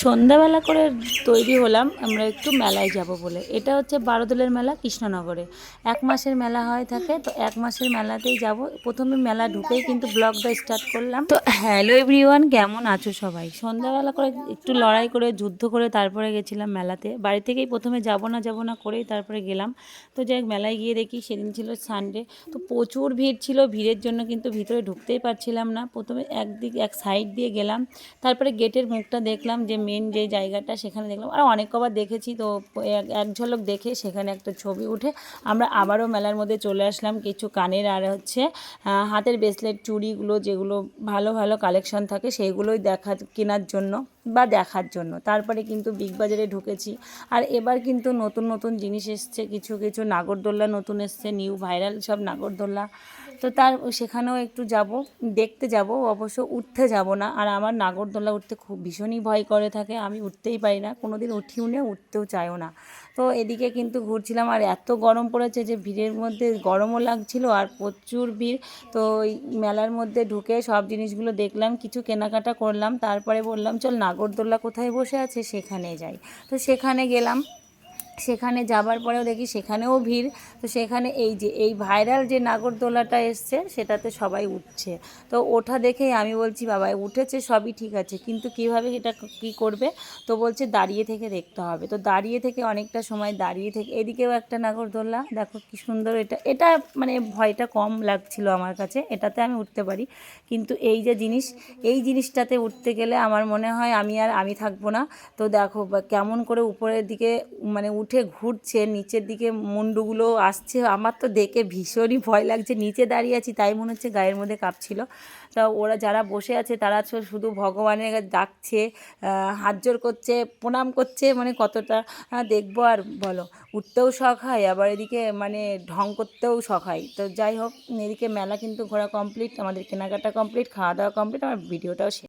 সন্ধ্যাবেলা করে তৈরি হলাম আমরা একটু মেলায় যাব বলে। এটা হচ্ছে বারোদোলের মেলা কৃষ্ণনগরে। ১ মাসের মেলা হয়ে থাকে, তো ১ মাসের মেলাতেই যাব। প্রথমে মেলা ঢুকেই কিন্তু ব্লগটা স্টার্ট করলাম। তো হ্যালো এভরিওয়ান, কেমন আছো সবাই? সন্ধ্যাবেলা করে একটু লড়াই করে যুদ্ধ করে তারপরে গেছিলাম মেলাতে। বাড়ি থেকেই প্রথমে যাব না করেই তারপরে গেলাম। তো যাই হোক, মেলায় গিয়ে দেখি সেদিন ছিল সানডে, তো প্রচুর ভিড় ছিল। ভিড়ের জন্য কিন্তু ভিতরে ঢুকতেই পারছিলাম না। প্রথমে এক সাইড দিয়ে গেলাম, তারপরে গেটের মুখটা দেখলাম, যে মেন যে জায়গাটা সেখানে দেখলাম। আর অনেক কবার দেখেছি, তো এক ঝলক দেখে সেখানে একটা ছবি উঠে আমরা আবারও মেলার মধ্যে চলে আসলাম। কিছু কানের আর হচ্ছে হাতের ব্রেসলেট, চুড়িগুলো যেগুলো ভালো ভালো কালেকশন থাকে সেইগুলোই কেনার জন্য বা দেখার জন্য। তারপরে কিন্তু বিগ বাজারে ঢুকেছি। আর এবার কিন্তু নতুন নতুন জিনিস এসছে, কিছু কিছু নাগরদোল্লা নতুন এসছে, নিউ ভাইরাল সব নাগরদোল্লা। তো সেখানেও একটু যাব, দেখতে যাব, অবশ্য উঠতে যাব না। আর আমার নাগরদোল্লা উঠতে খুব ভীষণই ভয় করে থাকে, আমি উঠতেই পারি না, কোনো দিন উঠিও না, উঠতেও চাইও না। তো এদিকে কিন্তু ঘুরছিলাম, আর এত গরম পড়েছে যে ভিড়ের মধ্যে গরমও লাগছিল আর প্রচুর ভিড়। তো ওই মেলার মধ্যে ঢুকে সব জিনিসগুলো দেখলাম, কিছু কেনাকাটা করলাম, তারপরে বললাম চল নাগরদোল্লা কোথায় বসে আছে সেখানে যাই। তো সেখানে গেলাম। সেখানে যাবার পরেও দেখি সেখানেও ভিড়। তো সেখানে এই ভাইরাল যে নাগরদোলাটা এসছে সেটাতে সবাই উঠছে। তো ওঠা দেখেই আমি বলছি বাবা উঠেছে সবই ঠিক আছে, কিন্তু কীভাবে এটা কী করবে? তো বলছে দাঁড়িয়ে থেকে দেখতে হবে। তো দাঁড়িয়ে থেকে অনেকটা সময় দাঁড়িয়ে থেকে, এদিকেও একটা নাগরদোলা দেখো কি সুন্দর। এটা এটা মানে ভয়টা কম লাগছিল আমার কাছে, এটাতে আমি উঠতে পারি। কিন্তু এই যে জিনিস, এই জিনিসটাতে উঠতে গেলে আমার মনে হয় আমি থাকবো না। তো দেখো কেমন করে উপরের দিকে মানে উঠে ঘুরছে, নিচের দিকে মুন্ডুগুলো আসছে। আমার তো দেখে ভীষণই ভয় লাগছে, নিচে দাঁড়িয়ে আছি তাই মনে হচ্ছে গায়ের মধ্যে কাঁপছিল। তা ওরা যারা বসে আছে তারা শুধু ভগবানের কাছে ডাকছে, হাত জোর করছে, প্রণাম করছে, মানে কতটা দেখবো আর বলো। উঠতেও শখ হয়, আবার এদিকে মানে ঢং করতেও শখ হয়। তো যাই হোক, এদিকে মেলা কিন্তু ঘোরা কমপ্লিট, আমাদের কেনাকাটা কমপ্লিট, খাওয়া দাওয়া কমপ্লিট, আমার ভিডিওটাও শেষ।